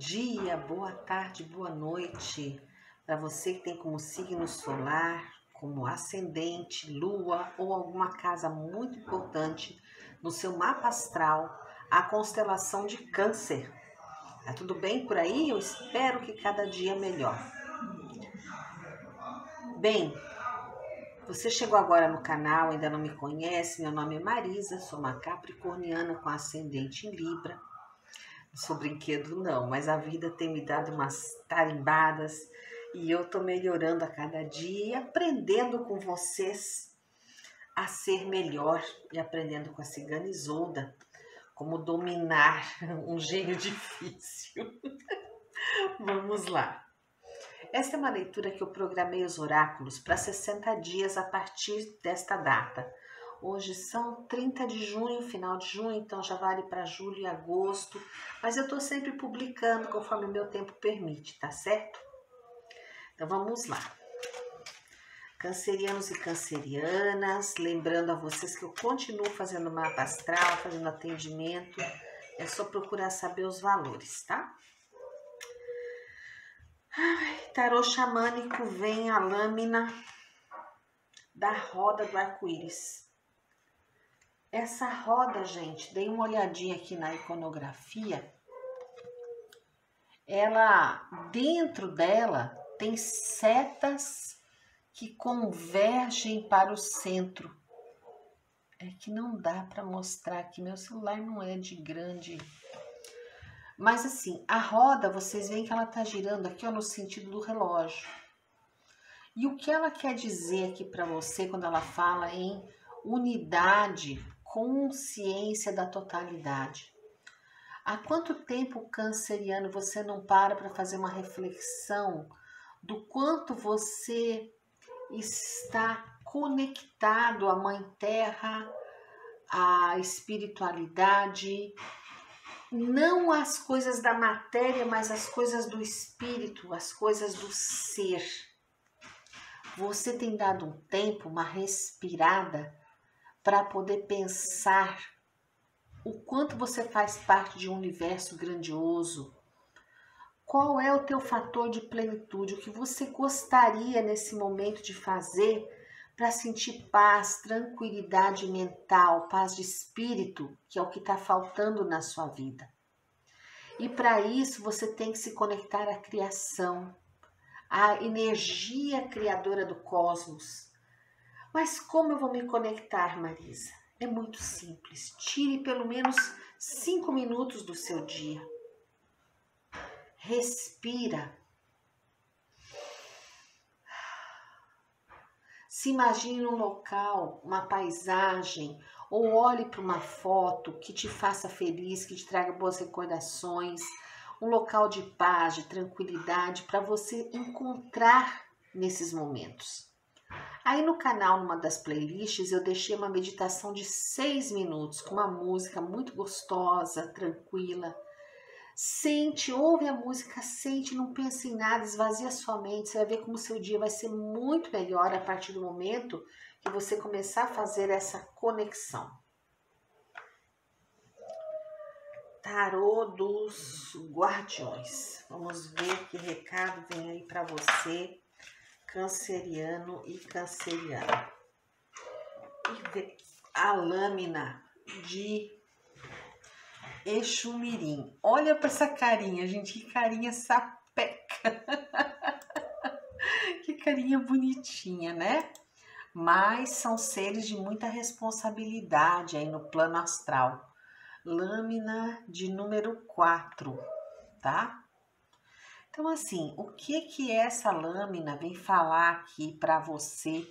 dia, boa tarde, boa noite. Para você que tem como signo solar, como ascendente, lua ou alguma casa muito importante no seu mapa astral, a constelação de Câncer. Tá tudo bem por aí? Eu espero que cada dia melhor. Bem, você chegou agora no canal, ainda não me conhece, meu nome é Marisa, sou uma capricorniana com ascendente em Libra. Não sou brinquedo não, mas a vida tem me dado umas tarimbadas e eu tô melhorando a cada dia e aprendendo com vocês a ser melhor e aprendendo com a Cigana Isolda como dominar um gênio difícil. Vamos lá. Esta é uma leitura que eu programei os oráculos para 60 dias a partir desta data. Hoje são 30 de junho, final de junho, então já vale para julho e agosto. Mas eu estou sempre publicando conforme o meu tempo permite, tá certo? Então vamos lá. Cancerianos e cancerianas, lembrando a vocês que eu continuo fazendo mapa astral, fazendo atendimento. É só procurar saber os valores, tá? Tarô xamânico, vem a lâmina da roda do arco-íris. Essa roda, gente, dei uma olhadinha aqui na iconografia. Ela, dentro dela, tem setas que convergem para o centro. É que não dá para mostrar aqui, meu celular não é de grande. Mas assim, a roda, vocês veem que ela tá girando aqui, ó, no sentido do relógio. E o que ela quer dizer aqui para você quando ela fala em unidade, consciência da totalidade? Há quanto tempo, canceriano, você não para fazer uma reflexão do quanto você está conectado à Mãe Terra, à espiritualidade, não as coisas da matéria, mas as coisas do espírito, as coisas do ser. Você tem dado um tempo, uma respirada, para poder pensar o quanto você faz parte de um universo grandioso. Qual é o teu fator de plenitude? O que você gostaria nesse momento de fazer para sentir paz, tranquilidade mental, paz de espírito, que é o que está faltando na sua vida. E para isso você tem que se conectar à criação, à energia criadora do cosmos. Mas como eu vou me conectar, Marisa? É muito simples. Tire pelo menos 5 minutos do seu dia. Respira. Se imagine num local, uma paisagem, ou olhe para uma foto que te faça feliz, que te traga boas recordações, um local de paz, de tranquilidade, para você encontrar nesses momentos. Aí no canal, numa das playlists, eu deixei uma meditação de 6 minutos, com uma música muito gostosa, tranquila. Sente, ouve a música, sente, não pense em nada, esvazia sua mente. Você vai ver como o seu dia vai ser muito melhor a partir do momento que você começar a fazer essa conexão. Tarô dos Guardiões. Vamos ver que recado vem aí para você, canceriano e canceriana. E ver a lâmina de Exumirim. Olha para essa carinha, gente, que carinha sapeca. Que carinha bonitinha, né? Mas são seres de muita responsabilidade aí no plano astral. Lâmina de número 4, tá? Então, assim, o que essa lâmina vem falar aqui para você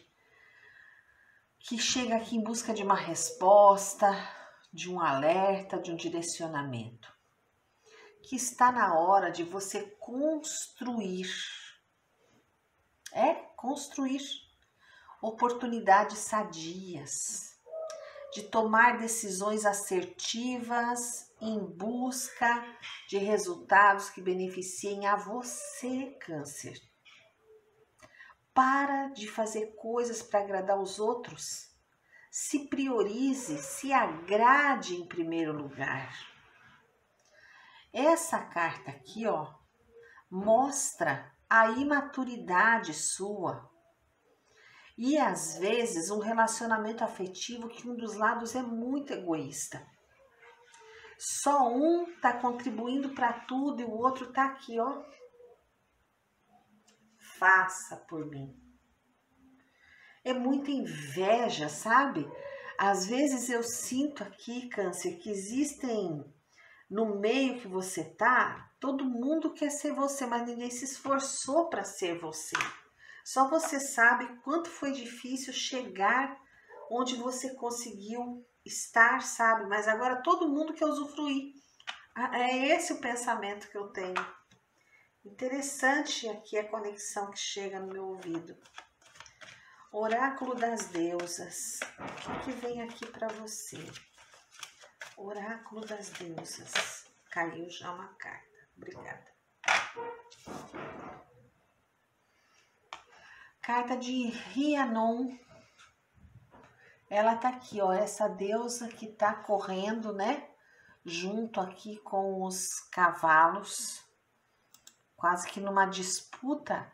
que chega aqui em busca de uma resposta, de um alerta, de um direcionamento? Que está na hora de você construir. Construir oportunidades sadias, de tomar decisões assertivas em busca de resultados que beneficiem a você, Câncer. Para de fazer coisas para agradar os outros. Se priorize, se agrade em primeiro lugar. Essa carta aqui, ó, mostra a imaturidade sua. E às vezes um relacionamento afetivo que um dos lados é muito egoísta. Só um tá contribuindo para tudo e o outro tá aqui, ó. Faça por mim. É muita inveja, sabe? Às vezes eu sinto aqui, Câncer, que existem no meio que você tá, todo mundo quer ser você, mas ninguém se esforçou para ser você. Só você sabe quanto foi difícil chegar onde você conseguiu estar, sabe? Mas agora todo mundo quer usufruir. É esse o pensamento que eu tenho. Interessante aqui a conexão que chega no meu ouvido. Oráculo das deusas. O que vem aqui para você? Oráculo das deusas. Caiu já uma carta. Obrigada. Carta de Rhiannon. Ela tá aqui, ó. Essa deusa que tá correndo, né? Junto aqui com os cavalos. Quase que numa disputa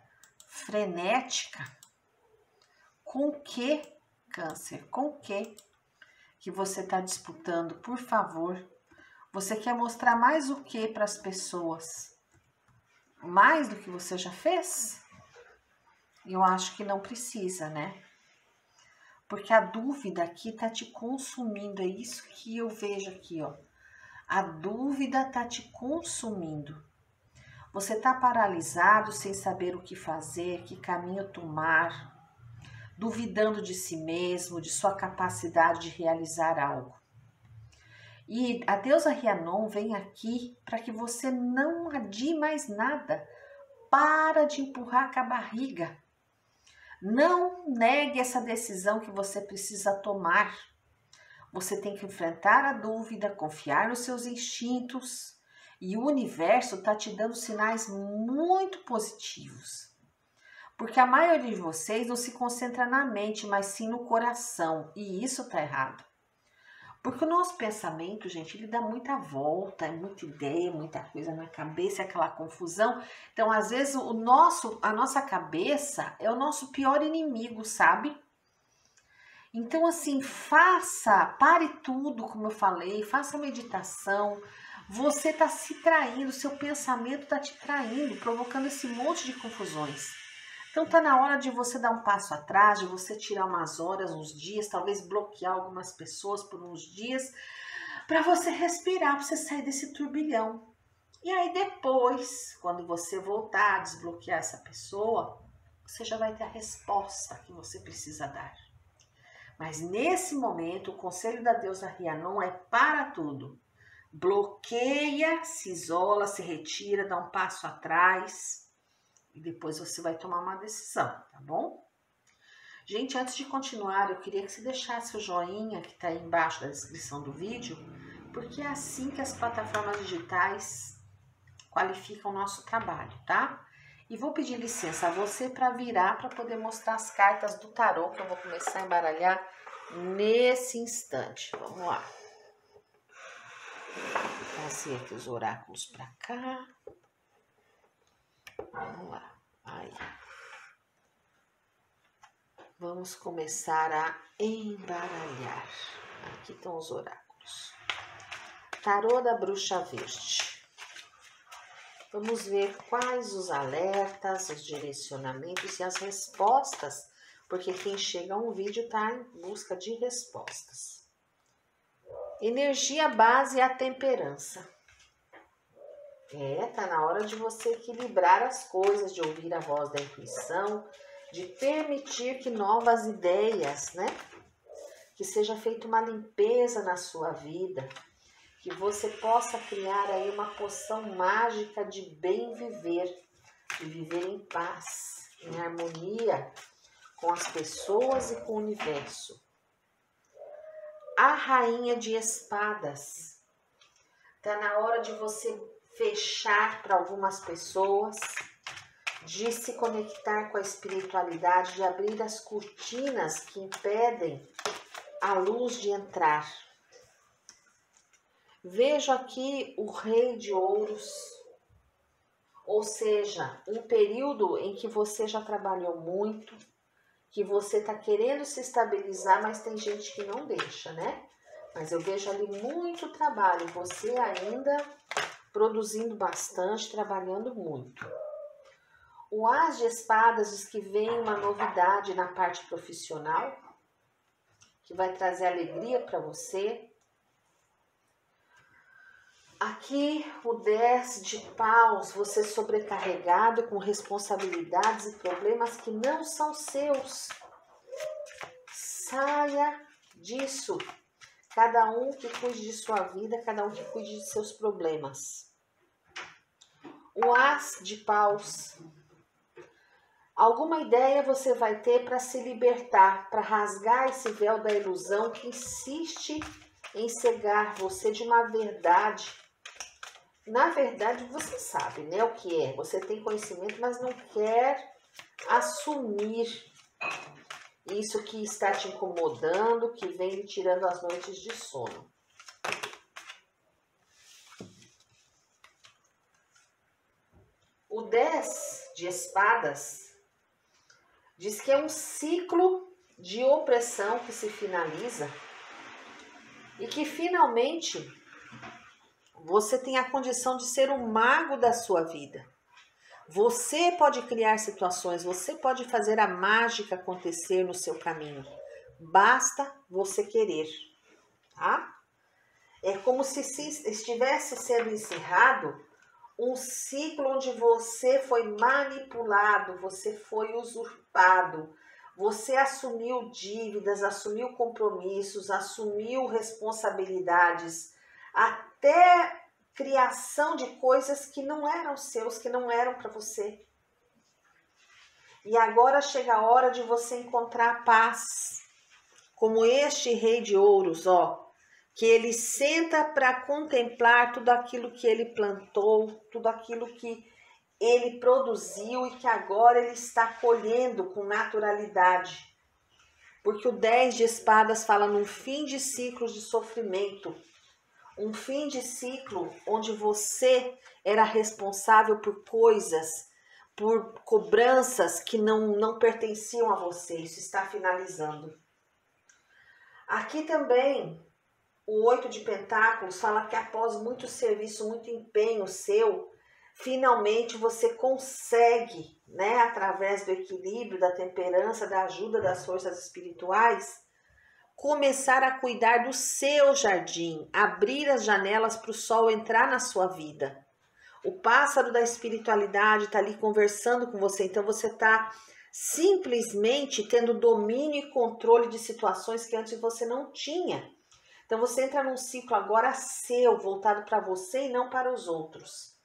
frenética. Com o que, Câncer? Com o que você está disputando? Por favor. Você quer mostrar mais o que para as pessoas? Mais do que você já fez? Eu acho que não precisa, né? Porque a dúvida aqui tá te consumindo. É isso que eu vejo aqui, ó. A dúvida tá te consumindo. Você tá paralisado, sem saber o que fazer, que caminho tomar, duvidando de si mesmo, de sua capacidade de realizar algo. E a deusa Rhiannon vem aqui para que você não adie mais nada. Para de empurrar com a barriga. Não negue essa decisão que você precisa tomar. Você tem que enfrentar a dúvida, confiar nos seus instintos. E o universo está te dando sinais muito positivos. Porque a maioria de vocês não se concentra na mente, mas sim no coração. E isso está errado. Porque o nosso pensamento, gente, ele dá muita volta, é muita ideia, muita coisa na cabeça, aquela confusão. Então, às vezes, a nossa cabeça é o nosso pior inimigo, sabe? Então, assim, pare tudo, como eu falei, faça meditação. Você está se traindo, seu pensamento está te traindo, provocando esse monte de confusões. Então tá na hora de você dar um passo atrás, de você tirar umas horas, uns dias, talvez bloquear algumas pessoas por uns dias, para você respirar, para você sair desse turbilhão. E aí depois, quando você voltar a desbloquear essa pessoa, você já vai ter a resposta que você precisa dar. Mas nesse momento, o conselho da deusa Rhiannon é para tudo. Bloqueia, se isola, se retira, dá um passo atrás. E depois você vai tomar uma decisão, tá bom? Gente, antes de continuar, eu queria que você deixasse o joinha que tá aí embaixo da descrição do vídeo, porque é assim que as plataformas digitais qualificam o nosso trabalho, tá? E vou pedir licença a você para virar para poder mostrar as cartas do tarô, que eu vou começar a embaralhar nesse instante. Vamos lá. Vou trazer aqui os oráculos para cá. Vamos lá. Aí. Vamos começar a embaralhar. Aqui estão os oráculos. Tarô da Bruxa Verde. Vamos ver quais os alertas, os direcionamentos e as respostas, porque quem chega a um vídeo está em busca de respostas. Energia base e a temperança. Tá na hora de você equilibrar as coisas, de ouvir a voz da intuição, de permitir que novas ideias, né? Que seja feita uma limpeza na sua vida, que você possa criar aí uma poção mágica de bem viver, de viver em paz, em harmonia com as pessoas e com o universo. A Rainha de Espadas. Tá na hora de você fechar para algumas pessoas, de se conectar com a espiritualidade, de abrir as cortinas que impedem a luz de entrar. Vejo aqui o Rei de Ouros, ou seja, um período em que você já trabalhou muito, que você está querendo se estabilizar, mas tem gente que não deixa, né? Mas eu vejo ali muito trabalho, você ainda produzindo bastante, trabalhando muito. O As de Espadas diz que vem uma novidade na parte profissional, que vai trazer alegria para você. Aqui o 10 de paus, você sobrecarregado com responsabilidades e problemas que não são seus. Saia disso. Cada um que cuide de sua vida, cada um que cuide de seus problemas. O As de paus. Alguma ideia você vai ter para se libertar, para rasgar esse véu da ilusão que insiste em cegar você de uma verdade. Na verdade, você sabe, né, o que é. Você tem conhecimento, mas não quer assumir isso que está te incomodando, que vem lhe tirando as noites de sono. O 10 de espadas diz que é um ciclo de opressão que se finaliza e que finalmente você tem a condição de ser o mago da sua vida. Você pode criar situações, você pode fazer a mágica acontecer no seu caminho. Basta você querer, tá? É como se estivesse sendo encerrado um ciclo onde você foi manipulado, você foi usurpado, você assumiu dívidas, assumiu compromissos, assumiu responsabilidades, até criação de coisas que não eram seus, que não eram para você. E agora chega a hora de você encontrar a paz, como este Rei de Ouros, ó, que ele senta para contemplar tudo aquilo que ele plantou, tudo aquilo que ele produziu e que agora ele está colhendo com naturalidade. Porque o 10 de espadas fala num fim de ciclos de sofrimento, um fim de ciclo onde você era responsável por coisas, por cobranças que não pertenciam a você. Isso está finalizando. Aqui também, o 8 de pentáculos fala que após muito serviço, muito empenho seu, finalmente você consegue, né, através do equilíbrio, da temperança, da ajuda das forças espirituais, começar a cuidar do seu jardim, abrir as janelas para o sol entrar na sua vida. O pássaro da espiritualidade está ali conversando com você, então você está simplesmente tendo domínio e controle de situações que antes você não tinha. Então você entra num ciclo agora seu, voltado para você e não para os outros.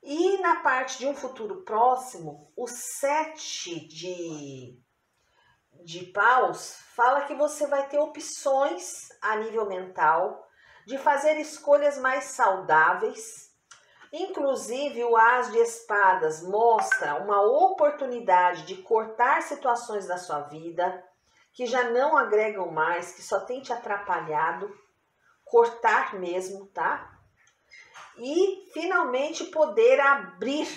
E na parte de um futuro próximo, o 7 de paus fala que você vai ter opções a nível mental de fazer escolhas mais saudáveis. Inclusive, o As de espadas mostra uma oportunidade de cortar situações da sua vida que já não agregam mais, que só tem te atrapalhado, cortar mesmo, tá? E finalmente poder abrir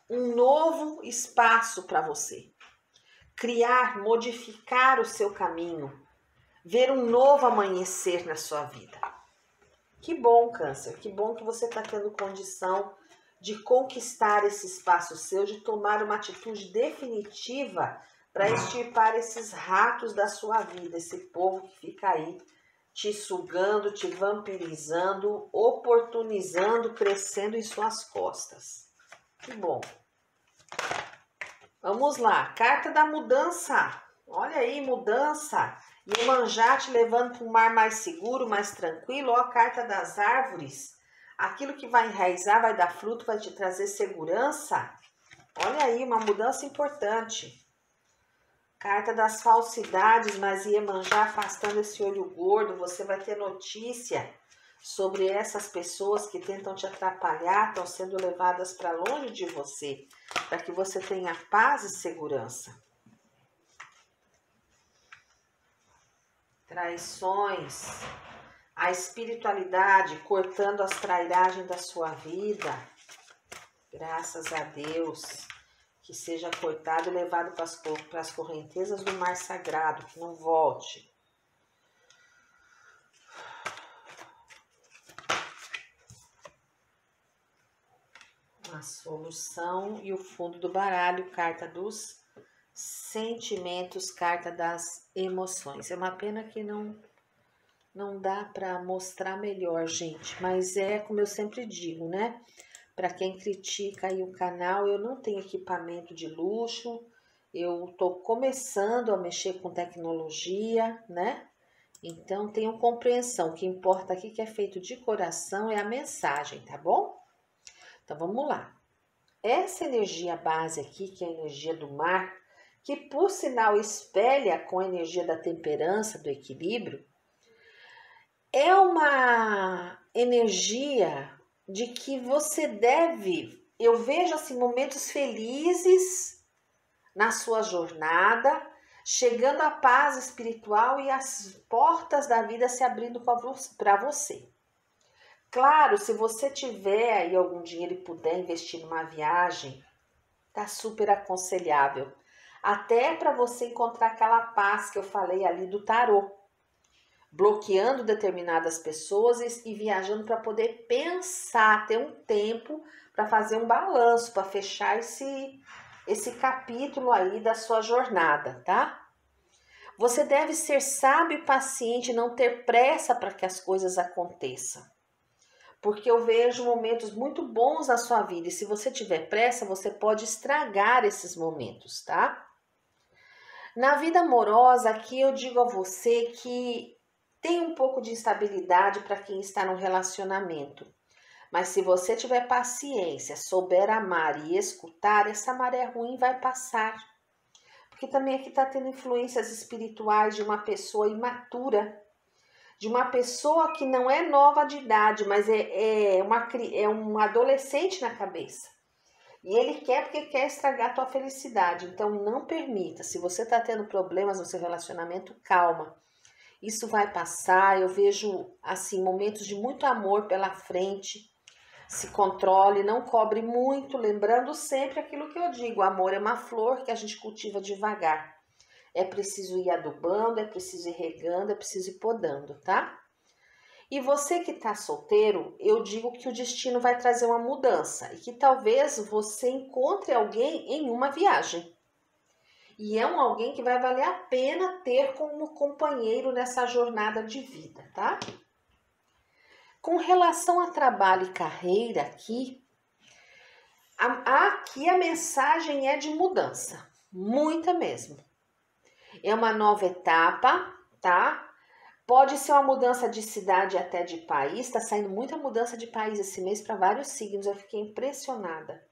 um novo espaço para você. Criar, modificar o seu caminho, ver um novo amanhecer na sua vida. Que bom, Câncer, que bom que você está tendo condição de conquistar esse espaço seu, de tomar uma atitude definitiva para extirpar esses ratos da sua vida, esse povo que fica aí te sugando, te vampirizando, oportunizando, crescendo em suas costas. Que bom. Vamos lá, carta da mudança. Olha aí, mudança. Iemanjá te levando para um mar mais seguro, mais tranquilo. Ó, a carta das árvores. Aquilo que vai enraizar, vai dar fruto, vai te trazer segurança. Olha aí, uma mudança importante. Carta das falsidades, mas Iemanjá afastando esse olho gordo. Você vai ter notícia sobre essas pessoas que tentam te atrapalhar, estão sendo levadas para longe de você, para que você tenha paz e segurança. Traições. A espiritualidade cortando as trairagens da sua vida. Graças a Deus. Que seja cortado e levado para as correntezas do mar sagrado. Que não volte. A solução e o fundo do baralho. Carta dos sentimentos. Carta das emoções. É uma pena que não dá para mostrar melhor, gente. Mas é como eu sempre digo, né? Para quem critica aí o canal, eu não tenho equipamento de luxo. Eu tô começando a mexer com tecnologia, né? Então, tenham compreensão. O que importa aqui que é feito de coração é a mensagem, tá bom? Então, vamos lá. Essa energia base aqui, que é a energia do mar, que por sinal espelha com a energia da temperança, do equilíbrio, é uma energia de que você deve, eu vejo assim, momentos felizes na sua jornada, chegando à paz espiritual e as portas da vida se abrindo para você. Claro, se você tiver aí algum dinheiro e puder investir numa viagem, tá super aconselhável. Até para você encontrar aquela paz que eu falei ali do tarô. Bloqueando determinadas pessoas e viajando para poder pensar, ter um tempo para fazer um balanço, para fechar esse capítulo aí da sua jornada, tá? Você deve ser sábio e paciente, não ter pressa para que as coisas aconteçam. Porque eu vejo momentos muito bons na sua vida e se você tiver pressa, você pode estragar esses momentos, tá? Na vida amorosa, aqui eu digo a você que tem um pouco de instabilidade para quem está no relacionamento. Mas se você tiver paciência, souber amar e escutar, essa maré ruim vai passar. Porque também aqui está tendo influências espirituais de uma pessoa imatura, de uma pessoa que não é nova de idade, mas é um adolescente na cabeça. E ele quer porque quer estragar a tua felicidade. Então não permita. Se você está tendo problemas no seu relacionamento, calma. Isso vai passar, eu vejo assim momentos de muito amor pela frente. Se controle, não cobre muito, lembrando sempre aquilo que eu digo, o amor é uma flor que a gente cultiva devagar. É preciso ir adubando, é preciso ir regando, é preciso ir podando, tá? E você que tá solteiro, eu digo que o destino vai trazer uma mudança e que talvez você encontre alguém em uma viagem. E é alguém que vai valer a pena ter como companheiro nessa jornada de vida, tá? Com relação a trabalho e carreira aqui a mensagem é de mudança, muita mesmo. É uma nova etapa, tá? Pode ser uma mudança de cidade até de país, tá saindo muita mudança de país esse mês para vários signos, eu fiquei impressionada.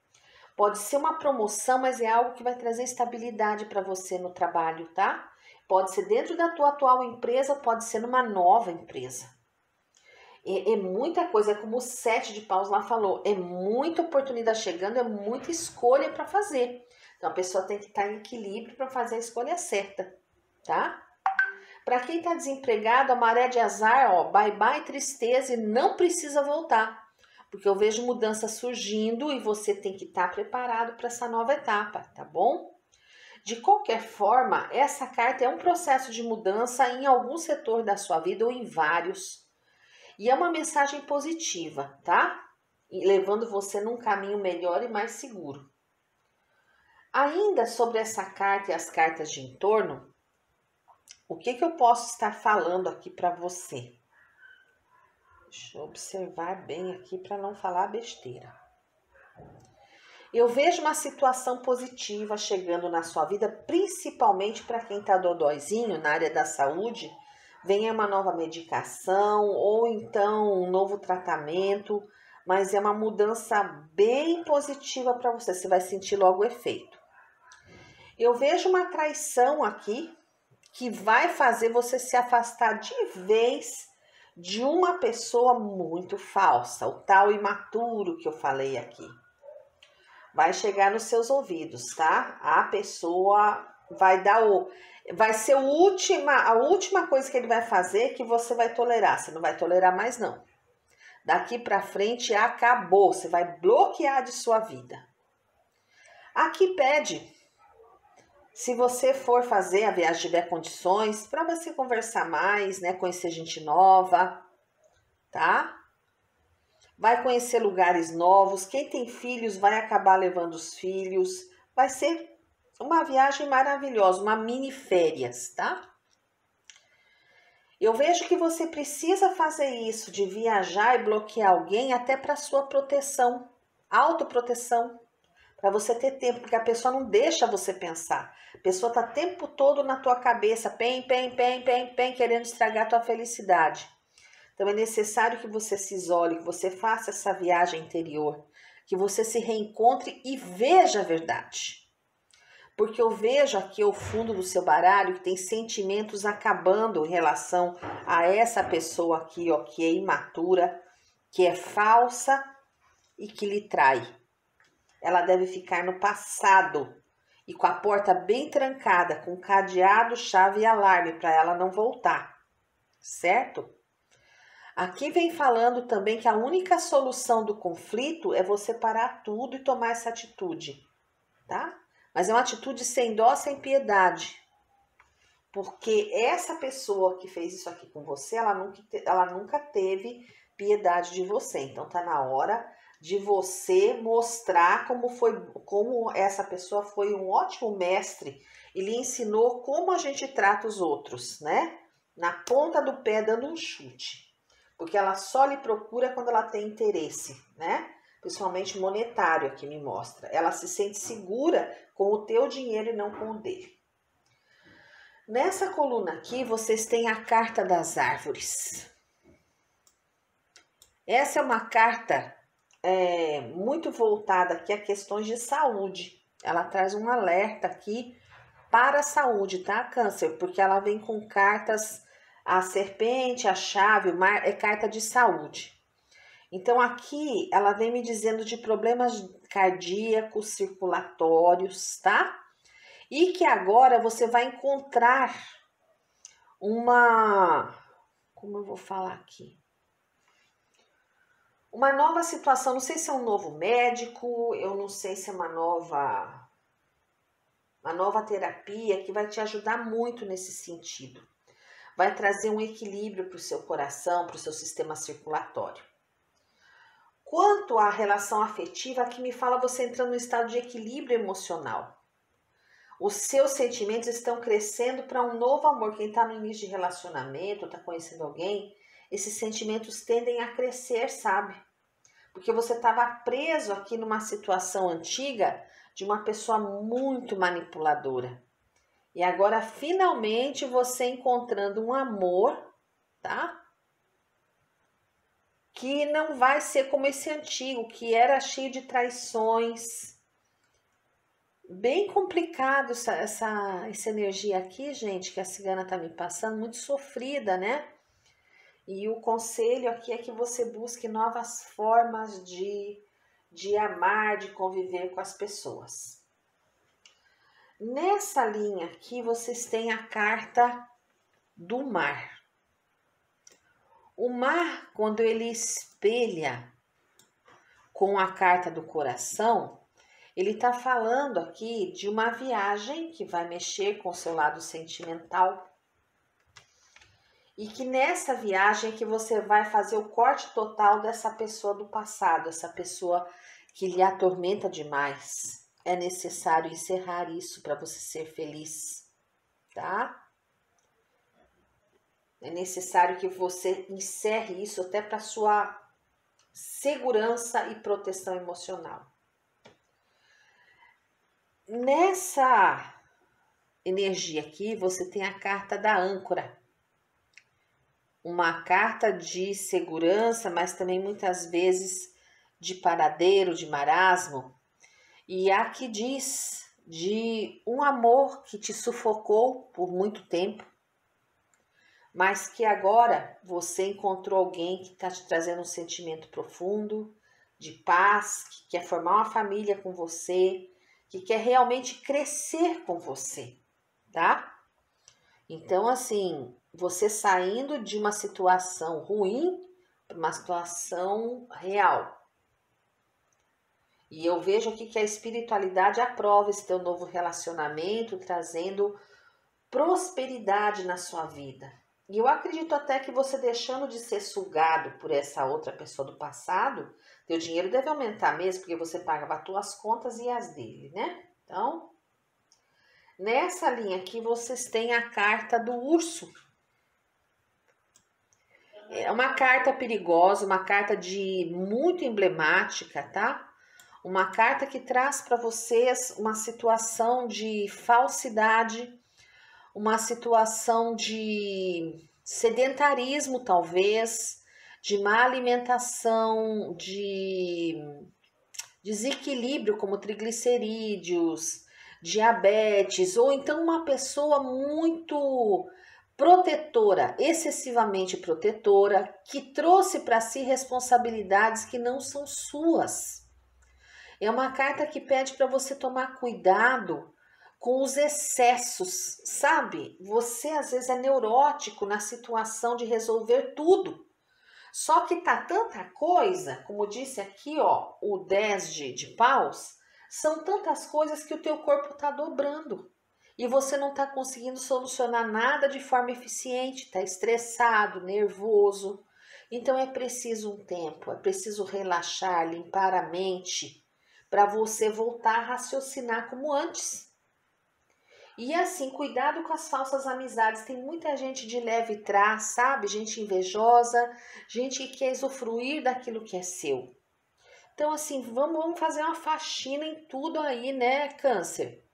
Pode ser uma promoção, mas é algo que vai trazer estabilidade para você no trabalho, tá? Pode ser dentro da tua atual empresa, pode ser numa nova empresa. É muita coisa, como o 7 de paus lá falou, é muita oportunidade chegando, é muita escolha para fazer. Então a pessoa tem que estar em equilíbrio para fazer a escolha certa, tá? Para quem está desempregado, a maré de azar, ó, bye bye tristeza e não precisa voltar. Porque eu vejo mudança surgindo e você tem que estar preparado para essa nova etapa, tá bom? De qualquer forma, essa carta é um processo de mudança em algum setor da sua vida ou em vários. E é uma mensagem positiva, tá? E levando você num caminho melhor e mais seguro. Ainda sobre essa carta e as cartas de entorno, o que eu posso estar falando aqui para você? Deixa eu observar bem aqui para não falar besteira. Eu vejo uma situação positiva chegando na sua vida, principalmente para quem está dodóizinho na área da saúde. Venha uma nova medicação ou então um novo tratamento, mas é uma mudança bem positiva para você. Você vai sentir logo o efeito. Eu vejo uma traição aqui que vai fazer você se afastar de vez de uma pessoa muito falsa, o tal imaturo que eu falei aqui. Vai chegar nos seus ouvidos, tá? A pessoa vai dar vai ser a última coisa que ele vai fazer que você vai tolerar. Você não vai tolerar mais, não. Daqui para frente acabou. Você vai bloquear de sua vida. Aqui pede, se você for fazer a viagem, tiver condições, para você conversar mais, né? Conhecer gente nova, tá? Vai conhecer lugares novos. Quem tem filhos vai acabar levando os filhos. Vai ser uma viagem maravilhosa, uma mini férias, tá? Eu vejo que você precisa fazer isso, de viajar e bloquear alguém até para sua proteção, autoproteção, para você ter tempo, porque a pessoa não deixa você pensar. A pessoa tá o tempo todo na tua cabeça, pem, querendo estragar a tua felicidade. Então é necessário que você se isole, que você faça essa viagem interior, que você se reencontre e veja a verdade. Porque eu vejo aqui o fundo do seu baralho que tem sentimentos acabando em relação a essa pessoa aqui, ó, que é imatura, que é falsa e que lhe trai. Ela deve ficar no passado e com a porta bem trancada, com cadeado, chave e alarme para ela não voltar, certo? Aqui vem falando também que a única solução do conflito é você parar tudo e tomar essa atitude, tá? Mas é uma atitude sem dó, sem piedade. Porque essa pessoa que fez isso aqui com você, ela nunca teve piedade de você. Então tá na hora de você mostrar como essa pessoa foi um ótimo mestre e lhe ensinou como a gente trata os outros, né? Na ponta do pé, dando um chute. Porque ela só lhe procura quando ela tem interesse, né? Principalmente monetário, aqui me mostra. Ela se sente segura com o teu dinheiro e não com o dele. Nessa coluna aqui, vocês têm a carta das árvores. Essa é uma carta muito voltada aqui a questões de saúde. Ela traz um alerta aqui para a saúde, tá, Câncer? Porque ela vem com cartas, a serpente, a chave, o mar, é carta de saúde. Então, aqui, ela vem me dizendo de problemas cardíacos, circulatórios, tá? E que agora você vai encontrar como eu vou falar aqui? Uma nova situação, não sei se é um novo médico, eu não sei se é uma nova terapia que vai te ajudar muito nesse sentido. Vai trazer um equilíbrio para o seu coração, para o seu sistema circulatório. Quanto à relação afetiva, aqui me fala você entrando no estado de equilíbrio emocional. Os seus sentimentos estão crescendo para um novo amor. Quem está no início de relacionamento, está conhecendo alguém, esses sentimentos tendem a crescer, sabe? Porque você estava preso aqui numa situação antiga de uma pessoa muito manipuladora. E agora, finalmente, você encontrando um amor, tá? Que não vai ser como esse antigo, que era cheio de traições. Bem complicado essa energia aqui, gente, que a cigana tá me passando, muito sofrida, né? E o conselho aqui é que você busque novas formas de amar, de conviver com as pessoas. Nessa linha aqui, vocês têm a carta do mar. O mar, quando ele espelha com a carta do coração, ele está falando aqui de uma viagem que vai mexer com o seu lado sentimental. E que nessa viagem é que você vai fazer o corte total dessa pessoa do passado, essa pessoa que lhe atormenta demais. É necessário encerrar isso para você ser feliz, tá? É necessário que você encerre isso até para sua segurança e proteção emocional. Nessa energia aqui, você tem a carta da âncora. Uma carta de segurança, mas também muitas vezes de paradeiro, de marasmo. E aqui diz de um amor que te sufocou por muito tempo, mas que agora você encontrou alguém que está te trazendo um sentimento profundo, de paz, que quer formar uma família com você, que quer realmente crescer com você, tá? Então, assim, você saindo de uma situação ruim para uma situação real. E eu vejo aqui que a espiritualidade aprova esse teu novo relacionamento, trazendo prosperidade na sua vida. E eu acredito até que você deixando de ser sugado por essa outra pessoa do passado, teu dinheiro deve aumentar mesmo, porque você paga as tuas contas e as dele, né? Então, nessa linha aqui vocês têm a carta do urso. É uma carta perigosa, uma carta de muito emblemática, tá? Uma carta que traz para vocês uma situação de falsidade, uma situação de sedentarismo, talvez, de má alimentação, de desequilíbrio como triglicerídeos, diabetes, ou então uma pessoa muito protetora, excessivamente protetora, que trouxe para si responsabilidades que não são suas. É uma carta que pede para você tomar cuidado com os excessos, sabe? Você às vezes é neurótico na situação de resolver tudo. Só que tá tanta coisa, como disse aqui, ó, o 10 de paus, são tantas coisas que o teu corpo tá dobrando. E você não tá conseguindo solucionar nada de forma eficiente, tá estressado, nervoso. Então é preciso um tempo, é preciso relaxar, limpar a mente, para você voltar a raciocinar como antes. E assim, cuidado com as falsas amizades. Tem muita gente de leve trás, sabe? Gente invejosa, gente que quer usufruir daquilo que é seu. Então, assim, vamos fazer uma faxina em tudo aí, né, Câncer?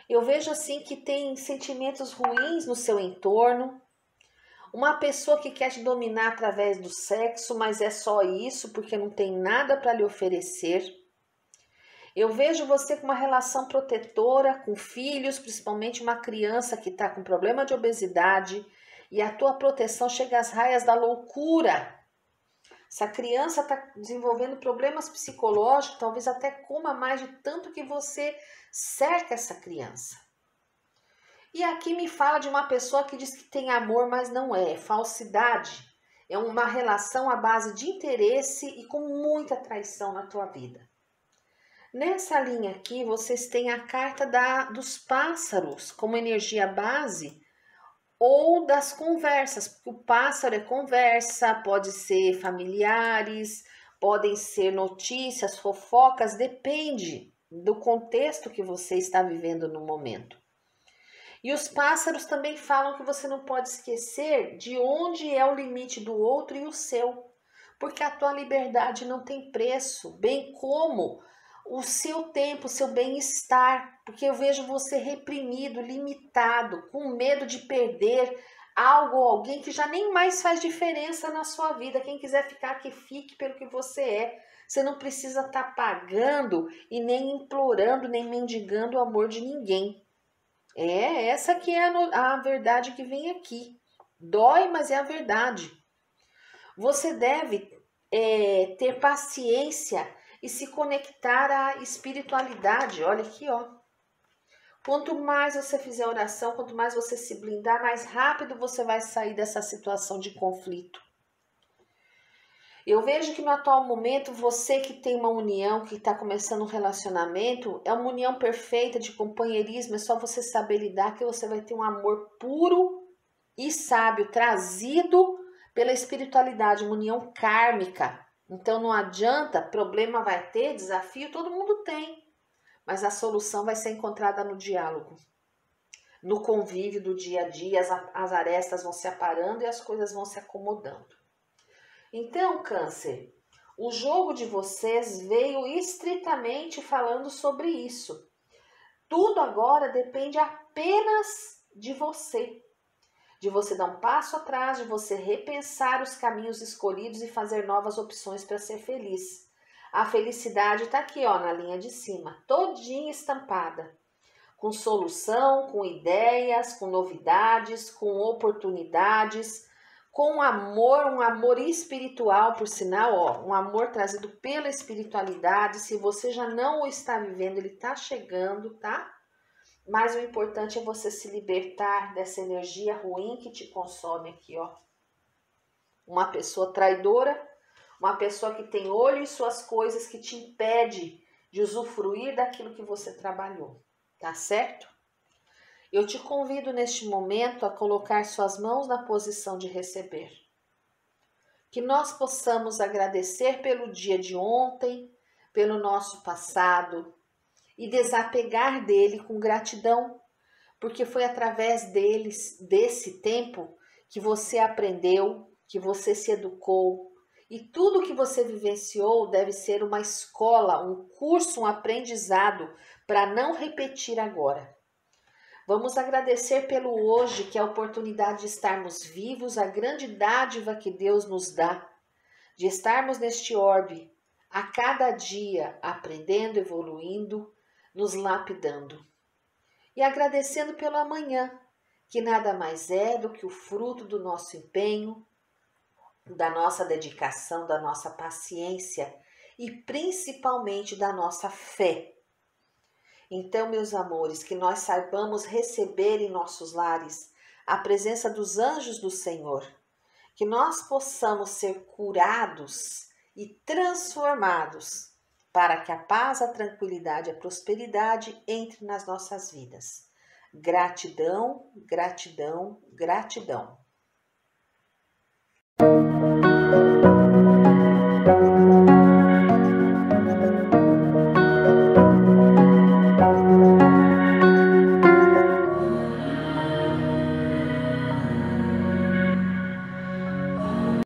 Eu vejo, assim, que tem sentimentos ruins no seu entorno. Uma pessoa que quer te dominar através do sexo, mas é só isso, porque não tem nada para lhe oferecer. Eu vejo você com uma relação protetora com filhos, principalmente uma criança que está com problema de obesidade, e a tua proteção chega às raias da loucura. Essa criança está desenvolvendo problemas psicológicos, talvez até coma mais de tanto que você cerca essa criança. E aqui me fala de uma pessoa que diz que tem amor, mas não é falsidade. É uma relação à base de interesse e com muita traição na tua vida. Nessa linha aqui, vocês têm a carta dos pássaros como energia base ou das conversas, porque o pássaro é conversa, pode ser familiares, podem ser notícias, fofocas, depende do contexto que você está vivendo no momento. E os pássaros também falam que você não pode esquecer de onde é o limite do outro e o seu, porque a tua liberdade não tem preço, bem como o seu tempo, o seu bem-estar, porque eu vejo você reprimido, limitado, com medo de perder algo ou alguém que já nem mais faz diferença na sua vida. Quem quiser ficar, que fique pelo que você é. Você não precisa estar pagando e nem implorando, nem mendigando o amor de ninguém. Essa que é a verdade que vem aqui. Dói, mas é a verdade. Você deve ter paciência e se conectar à espiritualidade. Olha aqui, ó. Quanto mais você fizer oração, quanto mais você se blindar, mais rápido você vai sair dessa situação de conflito. Eu vejo que no atual momento, você que tem uma união, que está começando um relacionamento, é uma união perfeita de companheirismo, é só você saber lidar que você vai ter um amor puro e sábio, trazido pela espiritualidade, uma união kármica. Então não adianta, problema vai ter, desafio todo mundo tem, mas a solução vai ser encontrada no diálogo, no convívio do dia a dia, as arestas vão se aparando e as coisas vão se acomodando. Então, Câncer, o jogo de vocês veio estritamente falando sobre isso. Tudo agora depende apenas de você dar um passo atrás, de você repensar os caminhos escolhidos e fazer novas opções para ser feliz. A felicidade está aqui, ó, na linha de cima, todinha estampada, com solução, com ideias, com novidades, com oportunidades, com amor, um amor espiritual, por sinal, ó, um amor trazido pela espiritualidade. Se você já não o está vivendo, ele está chegando, tá? Mas o importante é você se libertar dessa energia ruim que te consome aqui, ó. Uma pessoa traidora, uma pessoa que tem olho em suas coisas, que te impede de usufruir daquilo que você trabalhou, tá certo? Eu te convido neste momento a colocar suas mãos na posição de receber. Que nós possamos agradecer pelo dia de ontem, pelo nosso passado e desapegar dele com gratidão, porque foi através desse tempo que você aprendeu, que você se educou, e tudo que você vivenciou deve ser uma escola, um curso, um aprendizado para não repetir agora. Vamos agradecer pelo hoje, que é a oportunidade de estarmos vivos, a grande dádiva que Deus nos dá, de estarmos neste orbe, a cada dia aprendendo, evoluindo, nos lapidando. E agradecendo pelo amanhã, que nada mais é do que o fruto do nosso empenho, da nossa dedicação, da nossa paciência e principalmente da nossa fé. Então, meus amores, que nós saibamos receber em nossos lares a presença dos anjos do Senhor, que nós possamos ser curados e transformados para que a paz, a tranquilidade e a prosperidade entre nas nossas vidas. Gratidão, gratidão, gratidão.